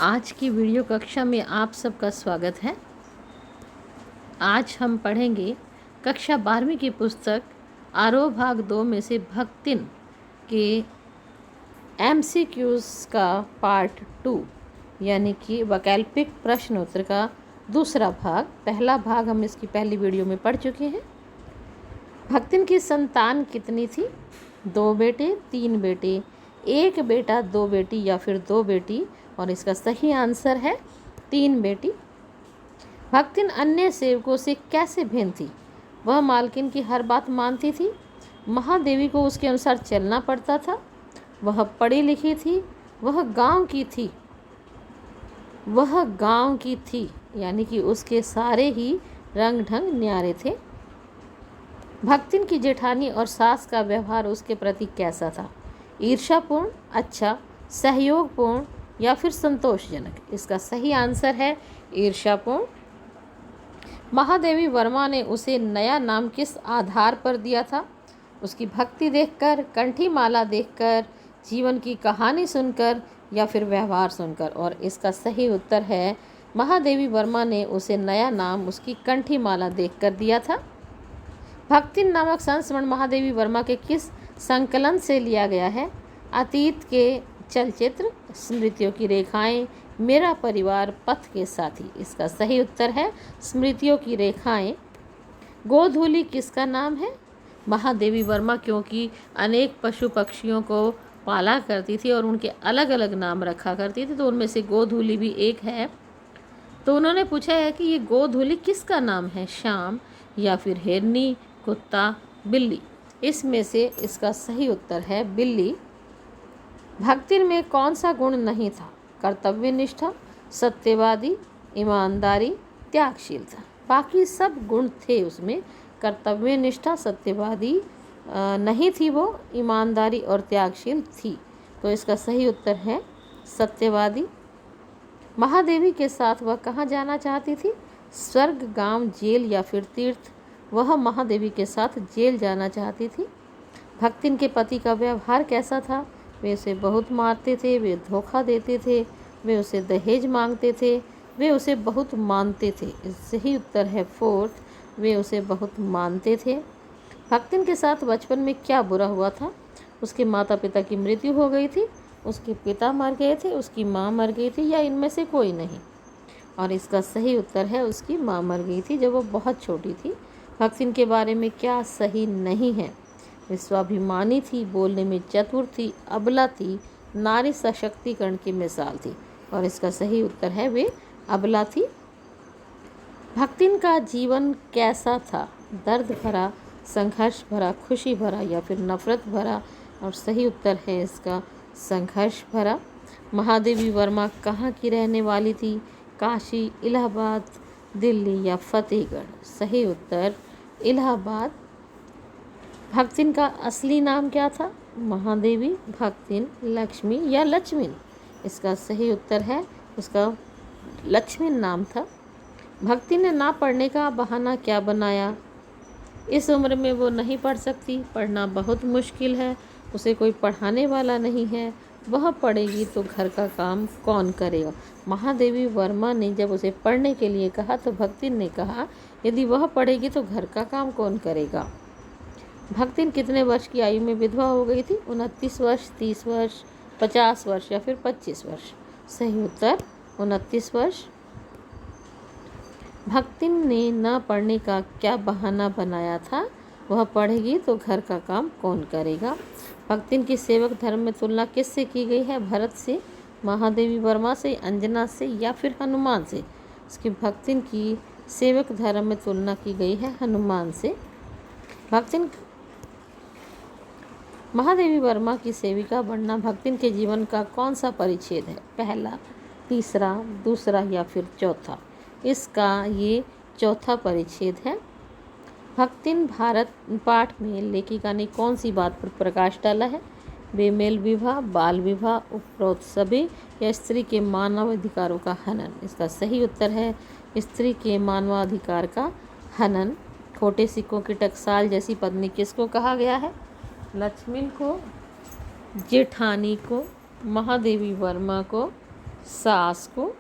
आज की वीडियो कक्षा में आप सबका स्वागत है। आज हम पढ़ेंगे कक्षा 12वीं की पुस्तक आरोह भाग 2 में से भक्तिन के MCQs का पार्ट 2 यानी कि वैकल्पिक प्रश्न उत्तर का दूसरा भाग। पहला भाग हम इसकी पहली वीडियो में पढ़ चुके हैं। भक्तिन की संतान कितनी थी? 2 बेटे, 3 बेटे, 1 बेटा, 2 बेटी या फिर 2 बेटी? और इसका सही आंसर है 3 बेटी। भक्तिन अन्य सेवकों से कैसे भिन्न थी? वह मालकिन की हर बात मानती थी। महादेवी को उसके अनुसार चलना पड़ता था। वह पढ़ी लिखी थी। वह गांव की थी यानी कि उसके सारे ही रंग ढंग न्यारे थे। भक्तिन की जेठानी और सास का व्यवहार उसके प्रति कैसा था? ईर्ष्यापूर्ण, अच्छा, सहयोगपूर्ण या फिर संतोषजनक? इसका सही आंसर है ईर्ष्यापूर्ण। महादेवी वर्मा ने उसे नया नाम किस आधार पर दिया था? उसकी भक्ति देखकर, कंठी माला देखकर, जीवन की कहानी सुनकर या फिर व्यवहार सुनकर? और इसका सही उत्तर है महादेवी वर्मा ने उसे नया नाम उसकी कंठी माला देखकर दिया था। भक्तिन नामक संस्मरण महादेवी वर्मा के किस संकलन से लिया गया है? अतीत के चलचित्र, स्मृतियों की रेखाएं, मेरा परिवार, पथ के साथी? इसका सही उत्तर है स्मृतियों की रेखाएं। गोधूली किसका नाम है? महादेवी वर्मा क्योंकि अनेक पशु पक्षियों को पाला करती थी और उनके अलग अलग नाम रखा करती थी, तो उनमें से गोधूली भी एक है। तो उन्होंने पूछा है कि ये गोधूली किसका नाम है? श्याम या फिर हिरनी, कुत्ता, बिल्ली? इसमें से इसका सही उत्तर है बिल्ली। भक्तिन में कौन सा गुण नहीं था? कर्तव्यनिष्ठा, सत्यवादी, ईमानदारी, त्यागशीलता? बाकी सब गुण थे उसमें। कर्तव्यनिष्ठा, सत्यवादी नहीं थी वो, ईमानदारी और त्यागशील थी। तो इसका सही उत्तर है सत्यवादी। महादेवी के साथ वह कहाँ जाना चाहती थी? स्वर्ग, गांव, जेल या फिर तीर्थ? वह महादेवी के साथ जेल जाना चाहती थी। भक्तिन के पति का व्यवहार कैसा था? वे उसे बहुत मारते थे, वे धोखा देते थे, वे उसे दहेज मांगते थे, वे उसे बहुत मानते थे? सही उत्तर है 4, वे उसे बहुत मानते थे। भक्तिन के साथ बचपन में क्या बुरा हुआ था? उसके माता पिता की मृत्यु हो गई थी, उसके पिता मर गए थे, उसकी माँ मर गई थी या इनमें से कोई नहीं? और इसका सही उत्तर है उसकी माँ मर गई थी जब वो बहुत छोटी थी। भक्तिन के बारे में क्या सही नहीं है? वे स्वाभिमानी थी, बोलने में चतुर थी, अबला थी, नारी सशक्तिकरण की मिसाल थी? और इसका सही उत्तर है वे अबला थी। भक्तिन का जीवन कैसा था? दर्द भरा, संघर्ष भरा, खुशी भरा या फिर नफरत भरा? और सही उत्तर है इसका संघर्ष भरा। महादेवी वर्मा कहाँ की रहने वाली थी? काशी, इलाहाबाद, दिल्ली या फतेहगढ़? सही उत्तर इलाहाबाद। भक्तिन का असली नाम क्या था? महादेवी, भक्तिन, लक्ष्मी या लक्ष्मीन? इसका सही उत्तर है उसका लक्ष्मीन नाम था। भक्तिन ने ना पढ़ने का बहाना क्या बनाया? इस उम्र में वो नहीं पढ़ सकती, पढ़ना बहुत मुश्किल है, उसे कोई पढ़ाने वाला नहीं है, वह पढ़ेगी तो घर का काम कौन करेगा? महादेवी वर्मा ने जब उसे पढ़ने के लिए कहा तो भक्तिन ने कहा यदि वह पढ़ेगी तो घर का काम कौन करेगा? भक्तिन कितने वर्ष की आयु में विधवा हो गई थी? 29 वर्ष, 30 वर्ष, 50 वर्ष या फिर 25 वर्ष? सही उत्तर 29 वर्ष। भक्तिन ने न पढ़ने का क्या बहाना बनाया था? वह पढ़ेगी तो घर का काम कौन करेगा? भक्तिन की सेवक धर्म में तुलना किससे की गई है? भरत से, महादेवी वर्मा से, अंजना से या फिर हनुमान से? इसकी भक्तिन की सेवक धर्म में तुलना की गई है हनुमान से। भक्तिन महादेवी वर्मा की सेविका बनना भक्तिन के जीवन का कौन सा परिच्छेद है? पहला, तीसरा, दूसरा या फिर चौथा? इसका ये चौथा परिच्छेद है। भक्तिन भारत पाठ में लेखिका ने कौन सी बात पर प्रकाश डाला है? बेमेल विवाह, बाल विवाह, उपरोक्त सभी या स्त्री के मानवाधिकारों का हनन? इसका सही उत्तर है स्त्री के मानवाधिकार का हनन। खोटे सिक्कों की टकसाल जैसी पत्नी किसको कहा गया है? लक्ष्मण को, जेठानी को, महादेवी वर्मा को, सास को।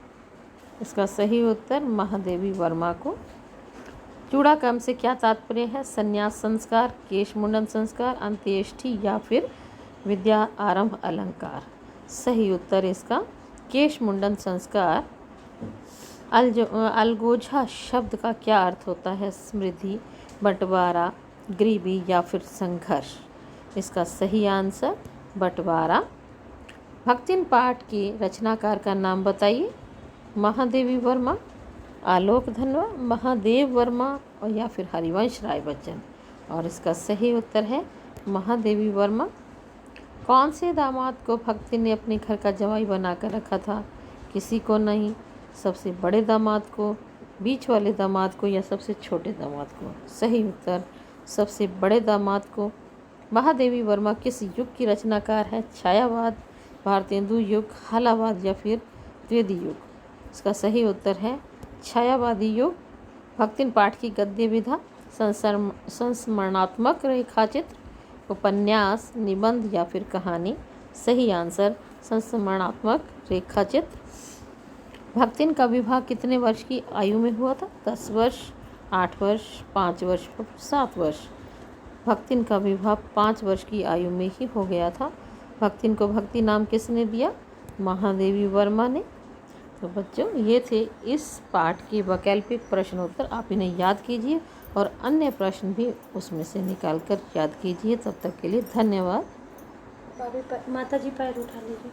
इसका सही उत्तर महादेवी वर्मा को। चूड़ाकर्म से क्या तात्पर्य है? संन्यास संस्कार, केश मुंडन संस्कार, अंत्येष्टि या फिर विद्या आरंभ अलंकार। सही उत्तर इसका केश मुंडन संस्कार। अलगोजा शब्द का क्या अर्थ होता है? समृद्धि, बंटवारा, गरीबी या फिर संघर्ष। इसका सही आंसर बंटवारा। भक्तिन पाठ के रचनाकार का नाम बताइए। महादेवी वर्मा, आलोक धनवा, महादेव वर्मा और या फिर हरिवंश राय बच्चन। और इसका सही उत्तर है महादेवी वर्मा। कौन से दामाद को भक्ति ने अपने घर का जवाई बनाकर रखा था? किसी को नहीं। सबसे बड़े दामाद को, बीच वाले दामाद को या सबसे छोटे दामाद को? सही उत्तर सबसे बड़े दामाद को। महादेवी वर्मा किस युग की रचनाकार है? छायावाद, भारतेंदु युग, हालावाद या फिर द्विवेदी युग। इसका सही उत्तर है छायावादी युग। भक्तिन पाठ की गद्य विधा संस्मरणात्मक रेखाचित्र, उपन्यास, निबंध या फिर कहानी। सही आंसर संस्मरणात्मक रेखाचित्र। भक्तिन का विवाह कितने वर्ष की आयु में हुआ था? 10 वर्ष, 8 वर्ष, 5 वर्ष, 7 वर्ष। भक्तिन का विवाह 5 वर्ष की आयु में ही हो गया था। भक्तिन को भक्ति नाम किसने दिया? महादेवी वर्मा ने। तो बच्चों, ये थे इस पाठ के वैकल्पिक प्रश्नोत्तर। आप इन्हें याद कीजिए और अन्य प्रश्न भी उसमें से निकाल कर याद कीजिए। तब तक के लिए धन्यवाद। माता जी पैर उठा लीजिए।